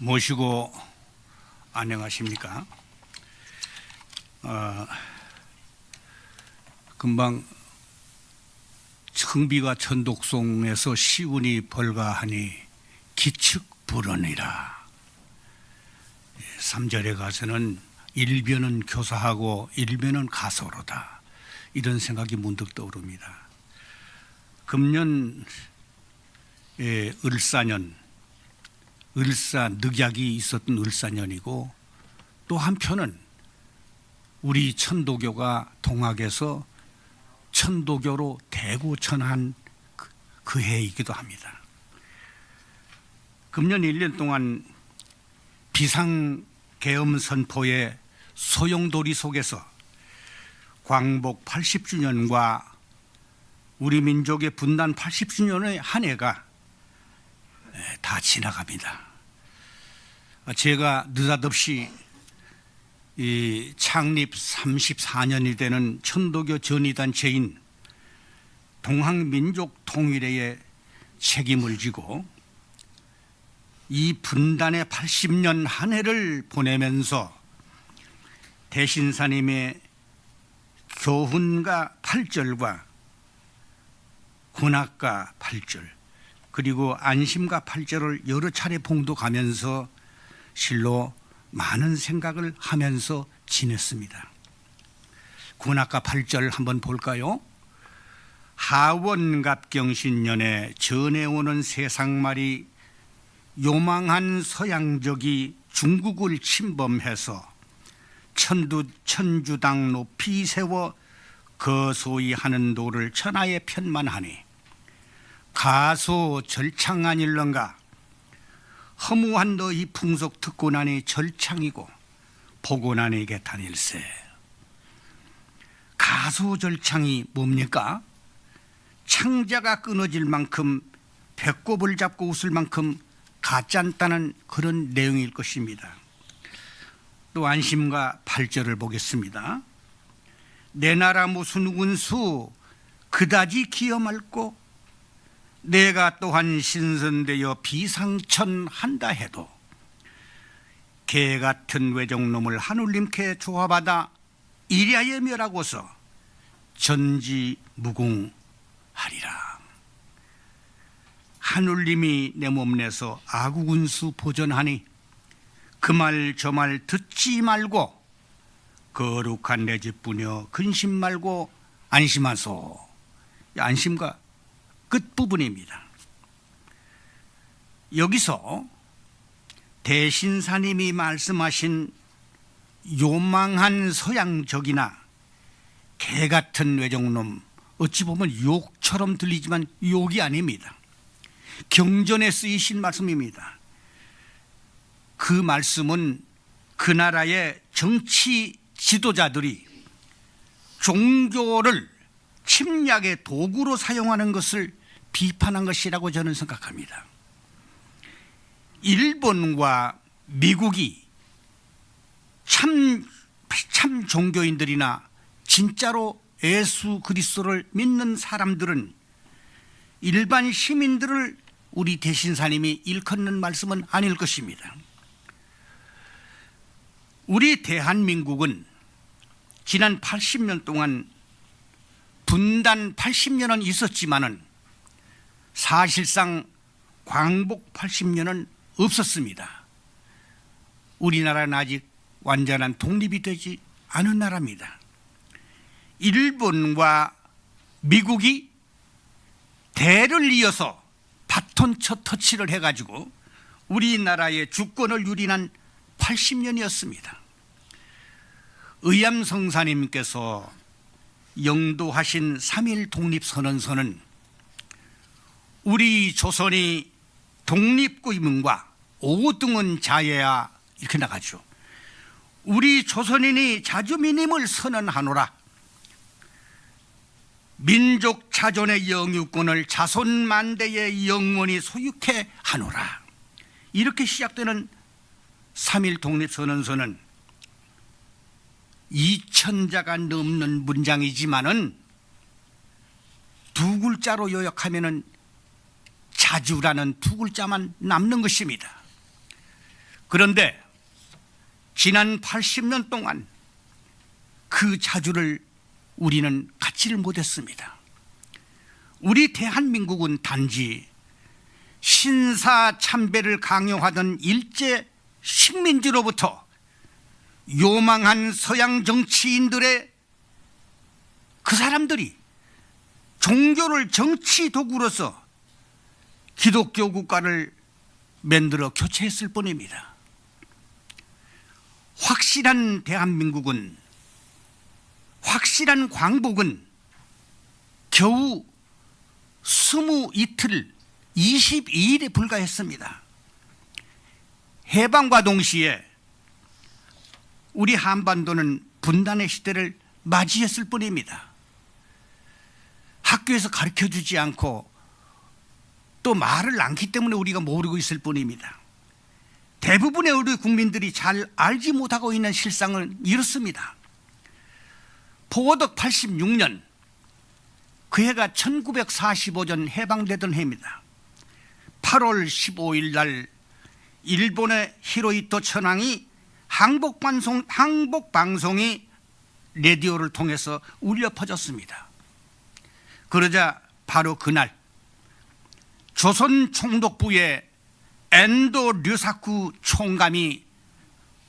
모시고 안녕하십니까? 금방 흥비가 천독송에서 시운이 벌가하니 기측불언이라. 3절에 가서는 일변은 교사하고 일변은 가소로다, 이런 생각이 문득 떠오릅니다. 금년 을사년, 늑약이 있었던 을사년이고, 또 한편은 우리 천도교가 동학에서 천도교로 대구천한 그 해이기도 합니다. 금년 1년 동안 비상계엄 선포의 소용돌이 속에서 광복 80주년과 우리 민족의 분단 80주년의 한 해가 다 지나갑니다. 제가 느닷없이 이 창립 34년이 되는 천도교 전위단체인 동학민족통일회의 책임을 지고 이 분단의 80년 한 해를 보내면서 대신사님의 교훈가 8절과 군학가 8절 그리고 안심가 8절을 여러 차례 봉독하면서 실로 많은 생각을 하면서 지냈습니다. 군학가 8절 한번 볼까요? 하원갑경신년에 전해오는 세상말이 요망한 서양적이 중국을 침범해서 천주당 높이 세워 거소히 하는 도를 천하에 편만하니 가소 절창 아닐런가. 허무한 너희 풍속 듣고 나니 절창이고 보고 나니 개탄일세. 가소절창이 뭡니까? 창자가 끊어질 만큼 배꼽을 잡고 웃을 만큼 가짠다는 그런 내용일 것입니다. 또 안심가 8절을 보겠습니다. 내 나라 무슨 운수 그다지 기어 맑고 내가 또한 신선되어 비상천한다 해도 개 같은 외종놈을 하늘님께 조합하다 이랴에 멸하고서 전지무궁하리라. 하늘님이 내 몸내서 아구군수 보전하니 그 말 저 말 듣지 말고 거룩한 내 집뿐이여 근심 말고 안심하소. 안심가 끝부분입니다. 여기서 대신사님이 말씀하신 요망한 서양적이나 개같은 외종놈, 어찌 보면 욕처럼 들리지만 욕이 아닙니다. 경전에 쓰이신 말씀입니다. 그 말씀은 그 나라의 정치 지도자들이 종교를 침략의 도구로 사용하는 것을 비판한 것이라고 저는 생각합니다. 일본과 미국이 참 종교인들이나 진짜로 예수 그리스도를 믿는 사람들은 일반 시민들을 우리 대신사님이 일컫는 말씀은 아닐 것입니다. 우리 대한민국은 지난 80년 동안 분단 80년은 있었지만은 사실상 광복 80년은 없었습니다. 우리나라는 아직 완전한 독립이 되지 않은 나라입니다. 일본과 미국이 대를 이어서 바톤 터치를 해가지고 우리나라의 주권을 유린한 80년이었습니다. 의암성사님께서 영도하신 3.1 독립선언서는 우리 조선이 독립구임과 오등은 자예야, 이렇게 나가죠. 우리 조선인이 자주민임을 선언하노라. 민족 자존의 영유권을 자손만대의 영원히 소유케 하노라. 이렇게 시작되는 3.1 독립선언서는 2000자가 넘는 문장이지만은 두 글자로 요약하면은 자주라는 두 글자만 남는 것입니다. 그런데 지난 80년 동안 그 자주를 우리는 갖지를 못했습니다. 우리 대한민국은 단지 신사참배를 강요하던 일제 식민지로부터 요망한 서양 정치인들의 그 사람들이 종교를 정치 도구로서 기독교 국가를 만들어 교체했을 뿐입니다. 확실한 대한민국은, 확실한 광복은 겨우 22일 22일에 불과했습니다. 해방과 동시에 우리 한반도는 분단의 시대를 맞이했을 뿐입니다. 학교에서 가르쳐주지 않고 또 말을 않기 때문에 우리가 모르고 있을 뿐입니다. 대부분의 우리 국민들이 잘 알지 못하고 있는 실상은 이렇습니다. 포고덕 86년, 그 해가 1945년 해방되던 해입니다. 8월 15일 날 일본의 히로히토 천황이 항복방송이 라디오를 통해서 울려 퍼졌습니다. 그러자 바로 그날 조선 총독부의 엔도 류사쿠 총감이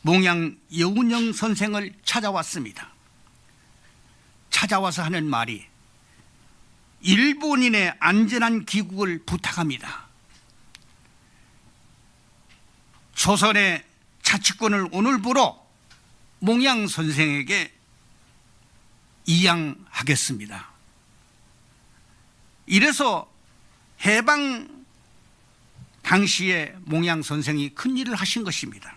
몽양 여운형 선생을 찾아왔습니다. 찾아와서 하는 말이 일본인의 안전한 귀국을 부탁합니다. 조선의 자치권을 오늘부로 몽양 선생에게 이양하겠습니다. 이래서 해방 당시에 몽양 선생이 큰일을 하신 것입니다.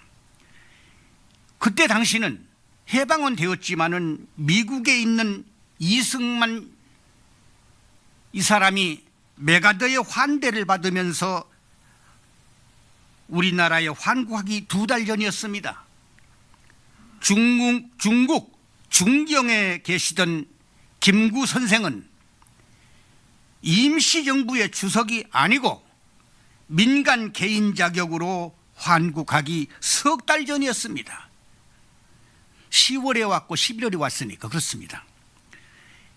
그때 당시는 해방은 되었지만은 미국에 있는 이승만 이 사람이 메가더의 환대를 받으면서 우리나라에 환국하기 2달 전이었습니다. 중국 중경에 계시던 김구 선생은 임시정부의 주석이 아니고 민간 개인 자격으로 환국하기 석 달 전이었습니다. 10월에 왔고 11월에 왔으니까 그렇습니다.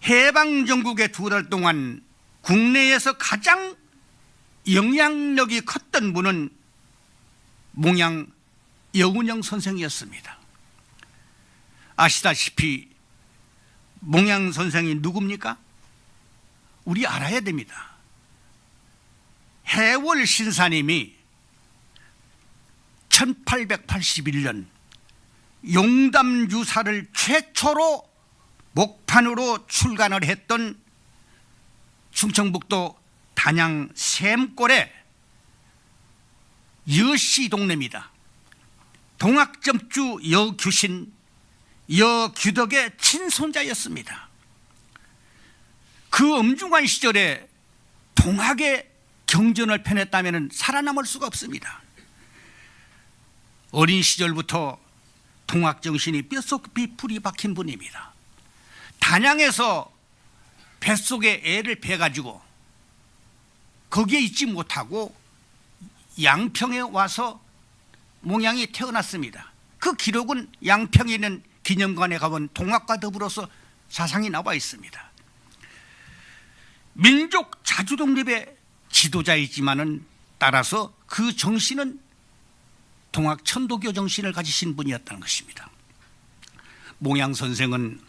해방정국의 2달 동안 국내에서 가장 영향력이 컸던 분은 몽양 여운형 선생이었습니다. 아시다시피 몽양 선생이 누굽니까? 우리 알아야 됩니다. 해월 신사님이 1881년 용담유사를 최초로 목판으로 출간을 했던 충청북도 단양 샘골의 여씨 동네입니다. 동학점주 여규신 여규덕의 친손자였습니다. 그 엄중한 시절에 동학의 경전을 펴냈다면 살아남을 수가 없습니다. 어린 시절부터 동학 정신이 뼛속에 풀이 박힌 분입니다. 단양에서 뱃속에 애를 베가지고 거기에 있지 못하고 양평에 와서 몽양이 태어났습니다. 그 기록은 양평에 있는 기념관에 가본 동학과 더불어서 사상이 나와 있습니다. 민족 자주독립의 지도자이지만은 따라서 그 정신은 동학 천도교 정신을 가지신 분이었다는 것입니다. 몽양 선생은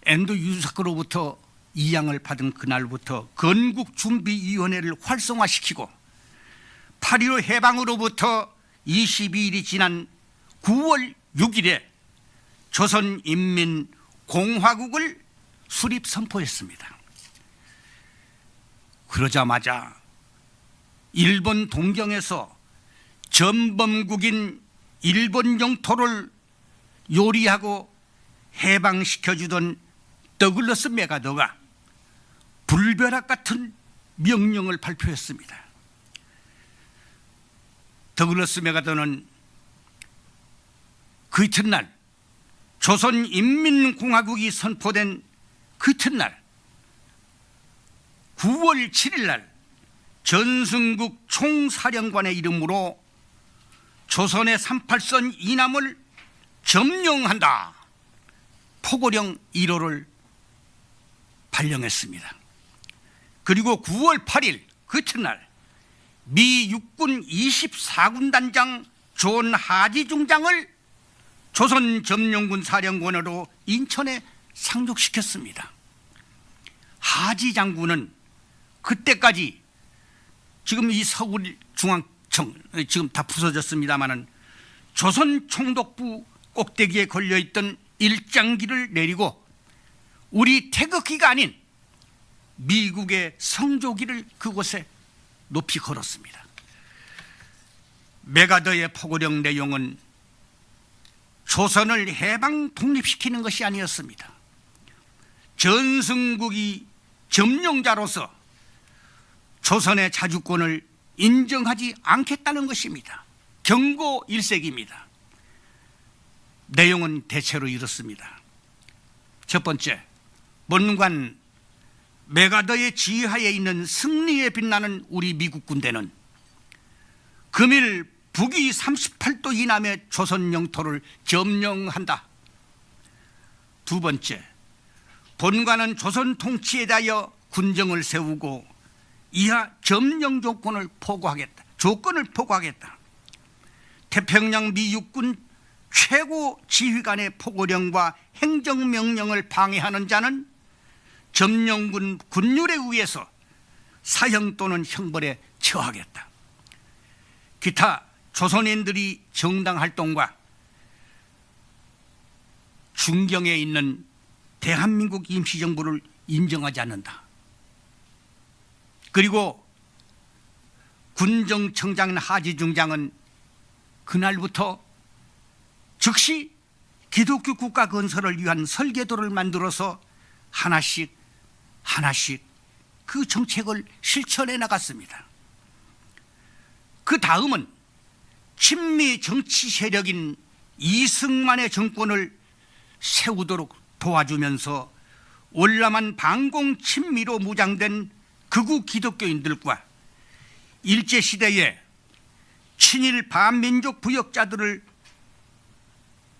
엔도 유사크로부터 이양을 받은 그날부터 건국준비위원회를 활성화시키고 8.15 해방으로부터 22일이 지난 9월 6일에 조선인민공화국을 수립 선포했습니다. 그러자마자 일본 동경에서 전범국인 일본 영토를 요리하고 해방시켜주던 더글러스 메가더가 불벼락 같은 명령을 발표했습니다. 더글러스 메가더는 그 이튿날 조선인민공화국이 선포된 그 이튿날 9월 7일 날 전승국 총사령관의 이름으로 조선의 38선 이남을 점령한다. 포고령 1호를 발령했습니다. 그리고 9월 8일 그 첫날 미 육군 24군단장 존 하지 중장을 조선 점령군 사령관으로 인천에 상륙시켰습니다. 하지 장군은 그때까지 지금 이 서울중앙청 지금 다 부서졌습니다마는 조선 총독부 꼭대기에 걸려있던 일장기를 내리고 우리 태극기가 아닌 미국의 성조기를 그곳에 높이 걸었습니다. 메가더의 포고령 내용은 조선을 해방 독립시키는 것이 아니었습니다. 전승국이 점령자로서 조선의 자주권을 인정하지 않겠다는 것입니다. 경고 일색입니다. 내용은 대체로 이렇습니다. 첫 번째, 본관 메가더의 지휘하에 있는 승리에 빛나는 우리 미국 군대는 금일 북위 38도 이남의 조선 영토를 점령한다. 두 번째, 본관은 조선 통치에 대하여 군정을 세우고 이하 점령 조건을 포고하겠다. 태평양 미 육군 최고 지휘관의 포고령과 행정명령을 방해하는 자는 점령군 군율에 의해서 사형 또는 형벌에 처하겠다. 기타 조선인들이 정당 활동과 중경에 있는 대한민국 임시정부를 인정하지 않는다. 그리고 군정청장 하지 중장은 그날부터 즉시 기독교 국가 건설을 위한 설계도를 만들어서 하나씩 그 정책을 실천해 나갔습니다. 그 다음은 친미 정치 세력인 이승만의 정권을 세우도록 도와주면서 월남한 반공 친미로 무장된 극우 기독교인들과 일제시대에 친일 반민족 부역자들을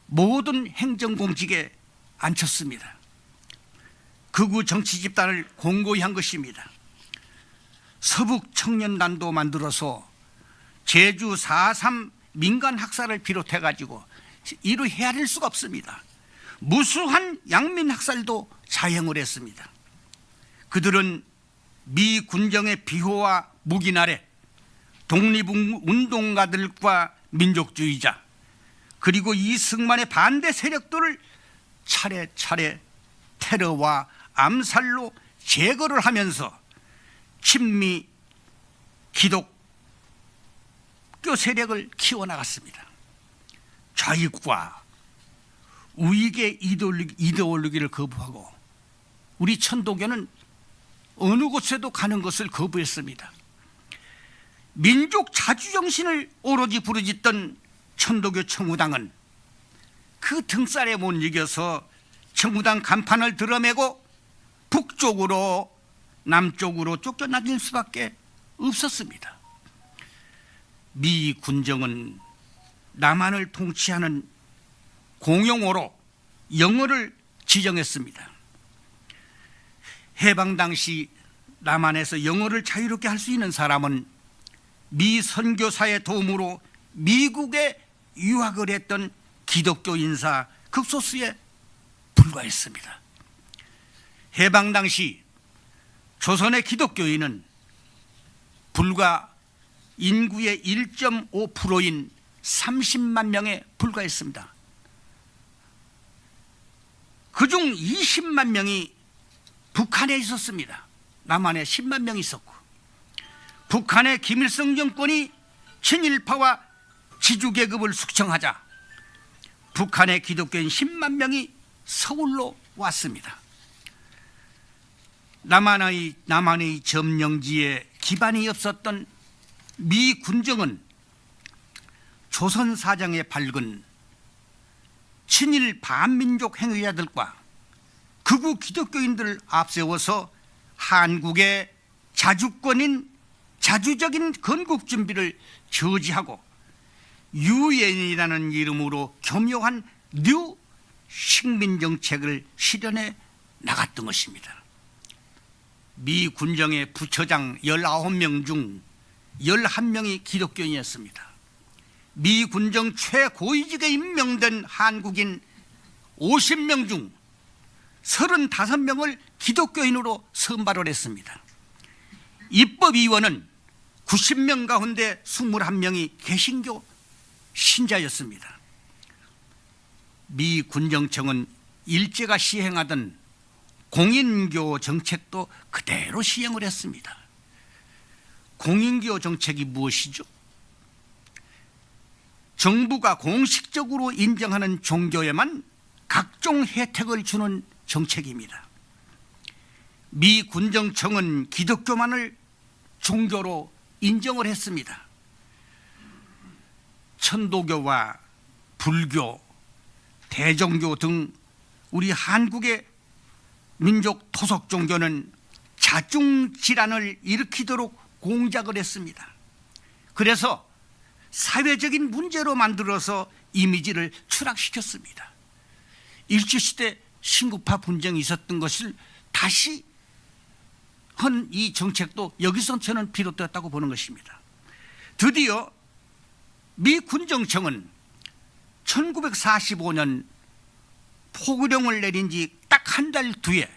모든 행정공직에 앉혔습니다. 극우 정치 집단을 공고히 한 것입니다. 서북청년단도 만들어서 제주 4.3 민간 학살을 비롯해 가지고 이루 헤아릴 수가 없습니다. 무수한 양민 학살도 자행을 했습니다. 그들은 미 군정의 비호와 묵인 아래 독립운동가들과 민족주의자 그리고 이승만의 반대 세력들을 차례차례 테러와 암살로 제거를 하면서 친미 기독교 세력을 키워나갔습니다. 좌익과 우익의 이데올로기를 거부하고 우리 천도교는 어느 곳에도 가는 것을 거부했습니다. 민족 자주정신을 오로지 부르짖던 천도교 청우당은 그 등살에 못 이겨서 청우당 간판을 들어매고 북쪽으로 남쪽으로 쫓겨나질 수밖에 없었습니다. 미 군정은 남한을 통치하는 공용어로 영어를 지정했습니다. 해방 당시 남한에서 영어를 자유롭게 할 수 있는 사람은 미 선교사의 도움으로 미국에 유학을 했던 기독교 인사 극소수에 불과했습니다. 해방 당시 조선의 기독교인은 불과 인구의 1.5%인 30만 명에 불과했습니다. 그중 20만 명이 북한에 있었습니다. 남한에 10만 명이 있었고 북한의 김일성 정권이 친일파와 지주계급을 숙청하자 북한의 기독교인 10만 명이 서울로 왔습니다. 남한의 점령지에 기반이 없었던 미 군정은 조선 사정에 밝은 친일 반민족 행위자들과 극우 기독교인들을 앞세워서 한국의 자주적인 건국 준비를 저지하고 유엔이라는 이름으로 교묘한 뉴 식민정책을 실현해 나갔던 것입니다. 미 군정의 부처장 19명 중 11명이 기독교인이었습니다. 미 군정 최고위직에 임명된 한국인 50명 중 35명을 기독교인으로 선발을 했습니다. 입법위원은 90명 가운데 21명이 개신교 신자였습니다. 미 군정청은 일제가 시행하던 공인교 정책도 그대로 시행을 했습니다. 공인교 정책이 무엇이죠? 정부가 공식적으로 인정하는 종교에만 각종 혜택을 주는 정책입니다. 미 군정청은 기독교만을 종교로 인정을 했습니다. 천도교와 불교, 대종교 등 우리 한국의 민족 토속 종교는 자중 질환을 일으키도록 공작을 했습니다. 그래서 사회적인 문제로 만들어서 이미지를 추락시켰습니다. 일제시대 신구파 분쟁이 있었던 것을 다시 한 이 정책도 여기서 저는 비롯되었다고 보는 것입니다. 드디어 미 군정청은 1945년 포구령을 내린 지 딱 한 달 뒤에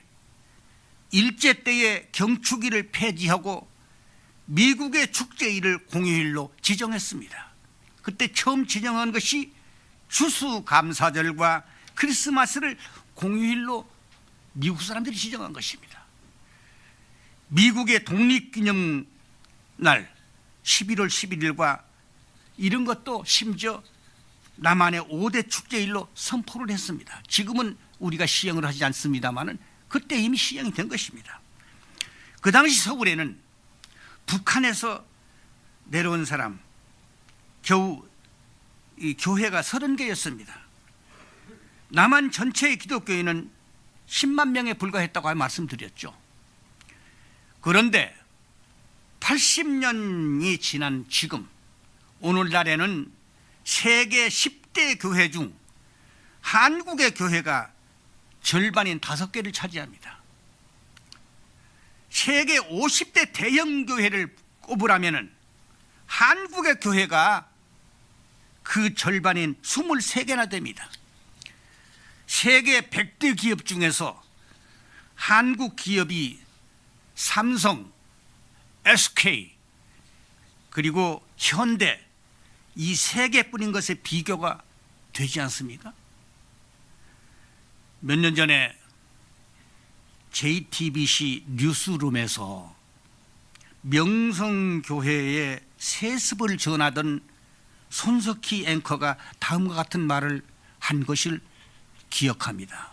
일제 때의 경축일을 폐지하고 미국의 축제일을 공휴일로 지정했습니다. 그때 처음 지정한 것이 추수감사절과 크리스마스를 공휴일로 미국 사람들이 지정한 것입니다. 미국의 독립기념날 11월 11일과 이런 것도 심지어 남한의 5대 축제일로 선포를 했습니다. 지금은 우리가 시행을 하지 않습니다만 그때 이미 시행이 된 것입니다. 그 당시 서울에는 북한에서 내려온 사람 겨우 이 교회가 30개였습니다. 남한 전체의 기독교인은 10만 명에 불과했다고 말씀드렸죠. 그런데 80년이 지난 지금 오늘날에는 세계 10대 교회 중 한국의 교회가 절반인 5개를 차지합니다. 세계 50대 대형 교회를 꼽으라면 한국의 교회가 그 절반인 23개나 됩니다. 세계 100대 기업 중에서 한국 기업이 삼성, SK 그리고 현대 이 3개뿐인 것에 비교가 되지 않습니까? 몇 년 전에 JTBC 뉴스룸에서 명성교회의 세습을 전하던 손석희 앵커가 다음과 같은 말을 한 것을 기억합니다.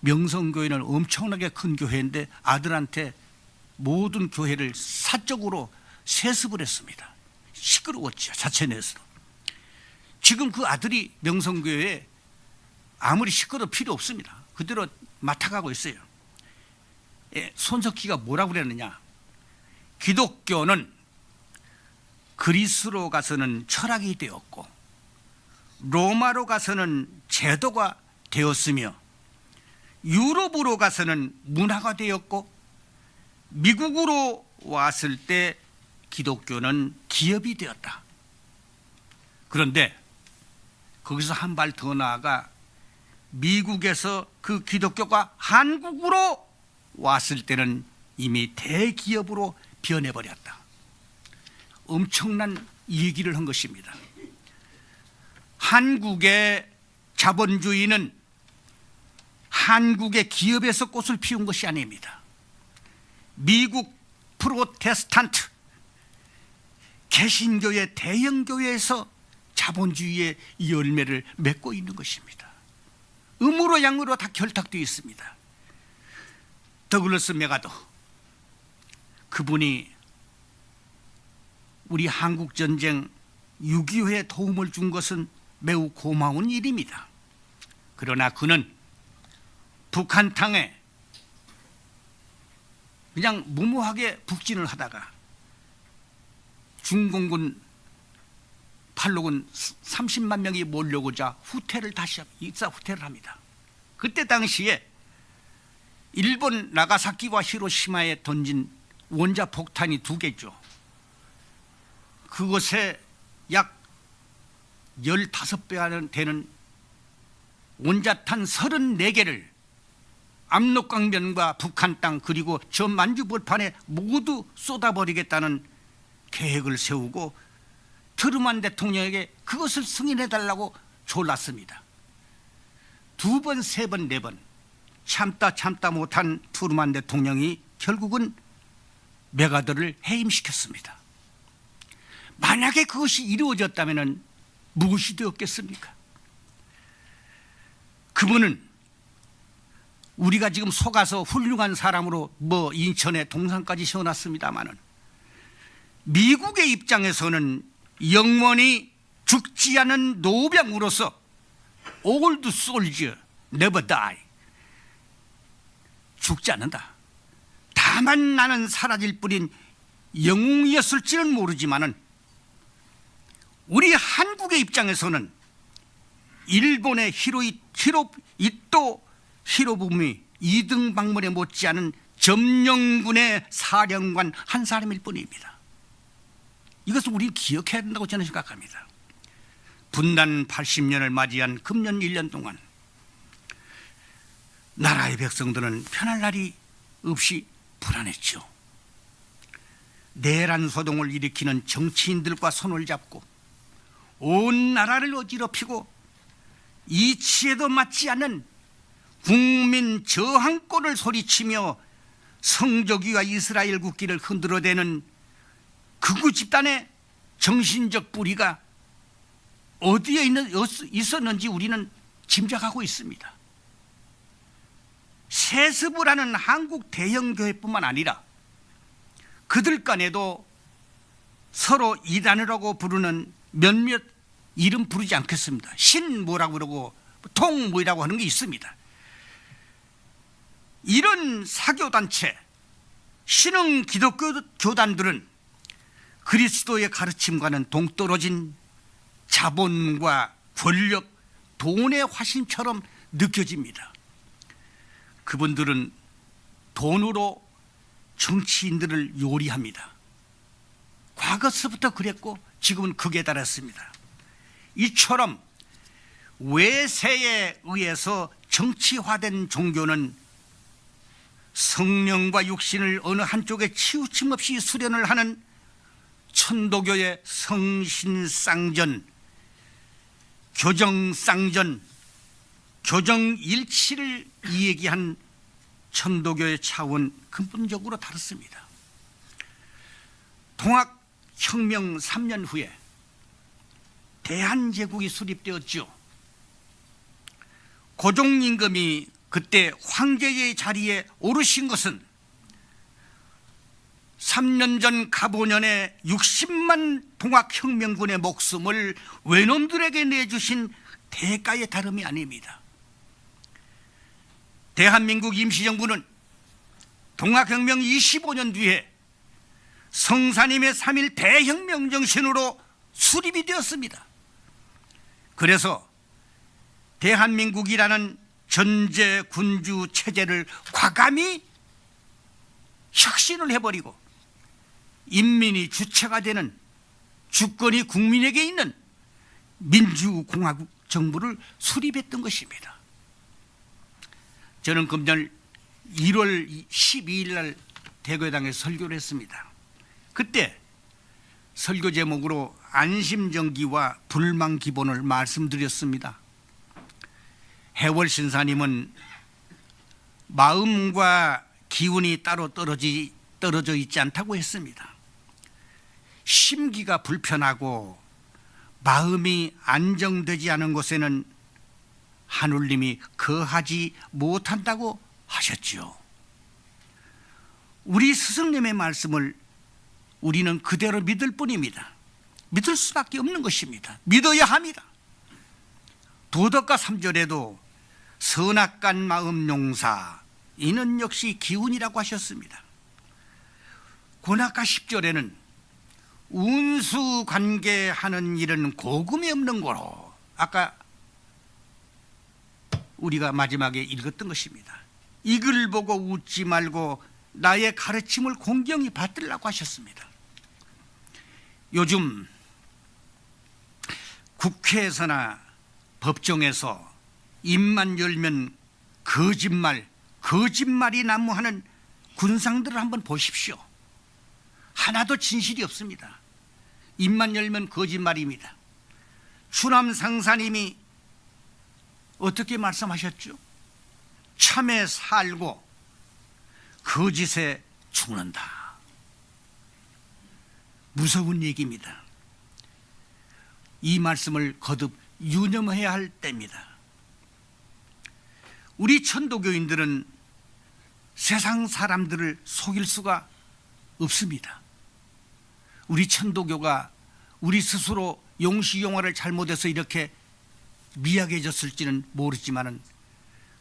명성교회는 엄청나게 큰 교회인데 아들한테 모든 교회를 사적으로 세습을 했습니다. 시끄러웠죠. 자체 내에서. 지금 그 아들이 명성교회에 아무리 시끄러울 필요 없습니다. 그대로 맡아가고 있어요. 손석희가 뭐라고 그랬느냐. 기독교는 그리스로 가서는 철학이 되었고 로마로 가서는 제도가 되었으며 유럽으로 가서는 문화가 되었고 미국으로 왔을 때 기독교는 기업이 되었다. 그런데 거기서 한 발 더 나아가 미국에서 그 기독교가 한국으로 왔을 때는 이미 대기업으로 변해버렸다. 엄청난 얘기를 한 것입니다. 한국의 자본주의는 한국의 기업에서 꽃을 피운 것이 아닙니다. 미국 프로테스탄트 개신교의 대형교회에서 자본주의의 열매를 맺고 있는 것입니다. 음으로 양으로 다 결탁되어 있습니다. 더글러스 메가더 그분이 우리 한국전쟁 6.25에 도움을 준 것은 매우 고마운 일입니다. 그러나 그는 북한 땅에 그냥 무모하게 북진을 하다가 중공군 팔로군 30만 명이 몰려오자 후퇴를 다시 입사 후퇴를 합니다. 그때 당시에 일본 나가사키와 히로시마에 던진 원자 폭탄이 2개죠. 그것에 약 15배가 되는 원자탄 34개를 압록강변과 북한 땅 그리고 저 만주벌판에 모두 쏟아버리겠다는 계획을 세우고 트루만 대통령에게 그것을 승인해달라고 졸랐습니다. 2번, 3번, 4번 참다 못한 트루만 대통령이 결국은 메가더를 해임시켰습니다. 만약에 그것이 이루어졌다면 무엇이 되었겠습니까? 그분은 우리가 지금 속아서 훌륭한 사람으로 인천에 동상까지 세워놨습니다마는 미국의 입장에서는 영원히 죽지 않은 노병으로서 old soldier never die, 죽지 않는다. 다만 나는 사라질 뿐인 영웅이었을지는 모르지만은 우리 한국의 입장에서는 일본의 히로부미 2등 방문에 못지않은 점령군의 사령관 한 사람일 뿐입니다. 이것을 우리는 기억해야 된다고 저는 생각합니다. 분단 80년을 맞이한 금년 1년 동안 나라의 백성들은 편할 날이 없이 불안했죠. 내란 소동을 일으키는 정치인들과 손을 잡고 온 나라를 어지럽히고 이치에도 맞지 않는 국민 저항권을 소리치며 성조기와 이스라엘 국기를 흔들어대는 극우 집단의 정신적 뿌리가 어디에 있었는지 우리는 짐작하고 있습니다. 세습을 하는 한국 대형교회뿐만 아니라 그들 간에도 서로 이단이라고 부르는 몇몇 이름 부르지 않겠습니다. 신 뭐라고 그러고 통 뭐라고 하는 게 있습니다. 이런 사교단체, 신흥 기독교 교단들은 그리스도의 가르침과는 동떨어진 자본과 권력, 돈의 화신처럼 느껴집니다. 그분들은 돈으로 정치인들을 요리합니다. 과거서부터 그랬고 지금은 극에 달했습니다. 이처럼 외세에 의해서 정치화된 종교는 성령과 육신을 어느 한쪽에 치우침 없이 수련을 하는 천도교의 성신쌍전, 교정쌍전, 교정일치를 이야기한 천도교의 차원 근본적으로 다릅니다. 통합혁명 3년 후에 대한제국이 수립되었죠. 고종임금이 그때 황제의 자리에 오르신 것은 3년 전 갑오년에 60만 통합혁명군의 목숨을 외놈들에게 내주신 대가의 다름이 아닙니다. 대한민국 임시정부는 통합혁명 25년 뒤에 성사님의 3.1 대혁명 정신으로 수립이 되었습니다. 그래서 대한민국이라는 전제 군주 체제를 과감히 혁신을 해버리고 인민이 주체가 되는, 주권이 국민에게 있는 민주공화국 정부를 수립했던 것입니다. 저는 금년 1월 12일 날 대교당에 설교를 했습니다. 그때 설교 제목으로 안심정기와 불망기본을 말씀드렸습니다. 해월 신사님은 마음과 기운이 따로 떨어져 있지 않다고 했습니다. 심기가 불편하고 마음이 안정되지 않은 곳에는 하느님이 거하지 못한다고 하셨죠. 우리 스승님의 말씀을 우리는 그대로 믿을 뿐입니다. 믿을 수밖에 없는 것입니다. 믿어야 합니다. 도덕가 3절에도 선악간 마음 용사, 이는 역시 기운이라고 하셨습니다. 고낙가 10절에는 운수 관계하는 일은 고금이 없는 거로 아까 우리가 마지막에 읽었던 것입니다. 이글 보고 웃지 말고 나의 가르침을 공경히 받들라고 하셨습니다. 요즘 국회에서나 법정에서 입만 열면 거짓말이 난무하는 군상들을 한번 보십시오. 하나도 진실이 없습니다. 입만 열면 거짓말입니다. 추남 상사님이 어떻게 말씀하셨죠? 참에 살고 거짓에 죽는다. 무서운 얘기입니다. 이 말씀을 거듭 유념해야 할 때입니다. 우리 천도교인들은 세상 사람들을 속일 수가 없습니다. 우리 천도교가 우리 스스로 용시용화를 잘못해서 이렇게 미약해졌을지는 모르지만은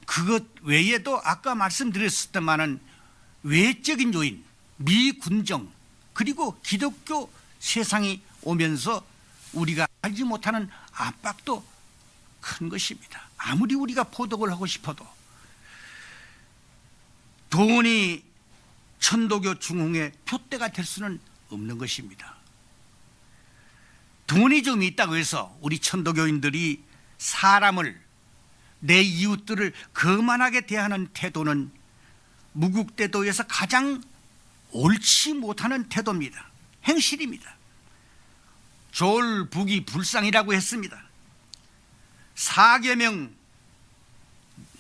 그것 외에도 아까 말씀드렸을 때만은 외적인 요인, 미군정 그리고 기독교 세상이 오면서 우리가 알지 못하는 압박도 큰 것입니다. 아무리 우리가 포독을 하고 싶어도 돈이 천도교 중흥의 표대가 될 수는 없는 것입니다. 돈이 좀 있다고 해서 우리 천도교인들이 사람을 내 이웃들을 거만하게 대하는 태도는 무국대도에서 가장 옳지 못하는 태도입니다. 행실입니다. 졸북이 불상이라고 했습니다. 사계명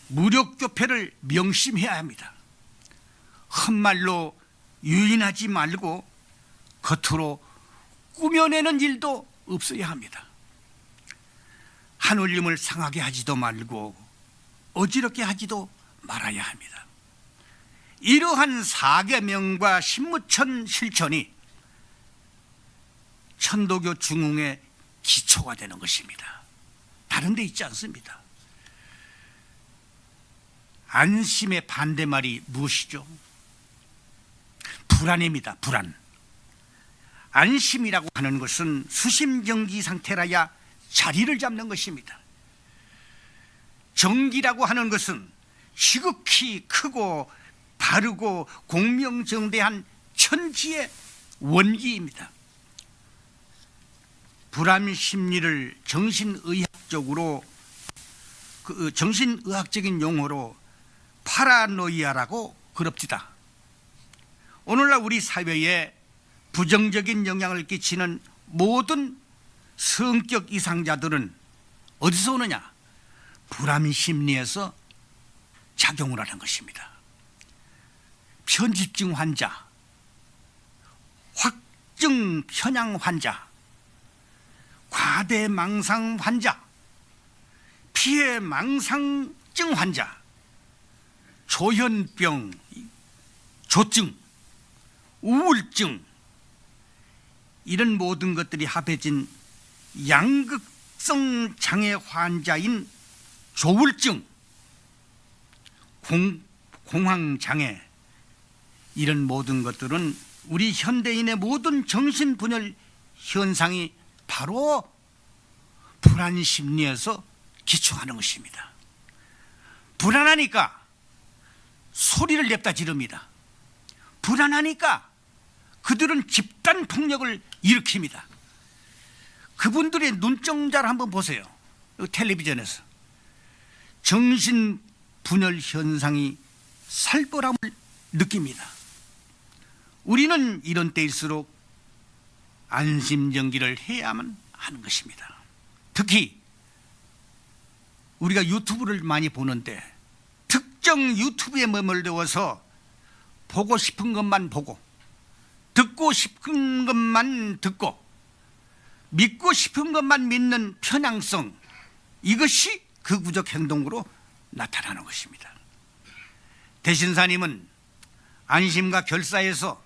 무력교패를 명심해야 합니다. 헛말로 유인하지 말고 겉으로 꾸며내는 일도 없어야 합니다. 하느님을 상하게 하지도 말고 어지럽게 하지도 말아야 합니다. 이러한 사계명과 신무천 실천이 천도교 중흥의 기초가 되는 것입니다. 다른 데 있지 않습니다. 안심의 반대말이 무엇이죠? 불안입니다. 불안. 안심이라고 하는 것은 수심정지 상태라야 자리를 잡는 것입니다. 정기라고 하는 것은 지극히 크고 바르고 공명정대한 천지의 원기입니다. 불안 심리를 정신의학적인 용어로 파라노이아라고 그럽디다. 오늘날 우리 사회에 부정적인 영향을 끼치는 모든 성격 이상자들은 어디서 오느냐? 불안 심리에서 작용을 하는 것입니다. 편집증 환자, 확증 편향 환자, 과대망상 환자, 피해망상증 환자, 조현병, 조증, 우울증 이런 모든 것들이 합해진 양극성 장애 환자인 조울증, 공황장애 이런 모든 것들은 우리 현대인의 모든 정신분열 현상이 바로 불안 심리에서 기초하는 것입니다. 불안하니까 소리를 냅다 지릅니다. 불안하니까 그들은 집단 폭력을 일으킵니다. 그분들의 눈동자를 한번 보세요. 텔레비전에서 정신분열 현상이 살벌함을 느낍니다. 우리는 이런 때일수록 안심정기를 해야만 하는 것입니다. 특히 우리가 유튜브를 많이 보는데 특정 유튜브에 머물러서 보고 싶은 것만 보고 듣고 싶은 것만 듣고 믿고 싶은 것만 믿는 편향성, 이것이 극우적 행동으로 나타나는 것입니다. 대신사님은 안심과 결사에서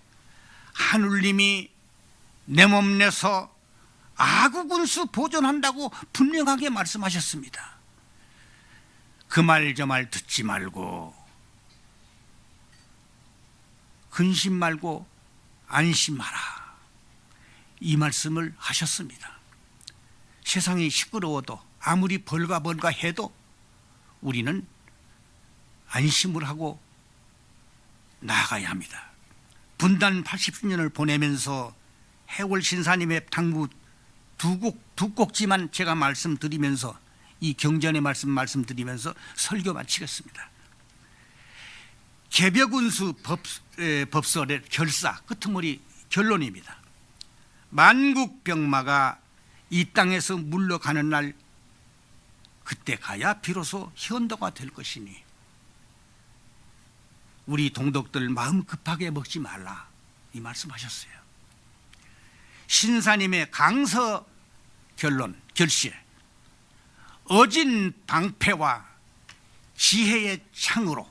하느님이 내 몸 내서 아구군수 보존한다고 분명하게 말씀하셨습니다. 그 말 저 말 듣지 말고 근심 말고 안심하라. 이 말씀을 하셨습니다. 세상이 시끄러워도 아무리 벌가 해도 우리는 안심을 하고 나아가야 합니다. 분단 80주년을 보내면서 해월 신사님의 당부 두 꼭지만 제가 말씀드리면서 이 경전의 말씀드리면서 설교 마치겠습니다. 개벽운수 법설의 결사 끄트머리 결론입니다. 만국병마가 이 땅에서 물러가는 날 그때 가야 비로소 현도가 될 것이니 우리 동독들 마음 급하게 먹지 말라 이 말씀하셨어요. 신사님의 강서 결론 결실 어진 방패와 지혜의 창으로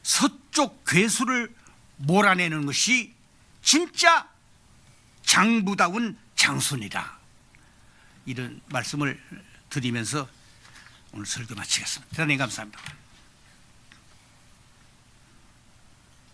서쪽 괴수를 몰아내는 것이 진짜 장부다운 장순이다. 이런 말씀을 드리면서 오늘 설교 마치겠습니다. 대단히 감사합니다.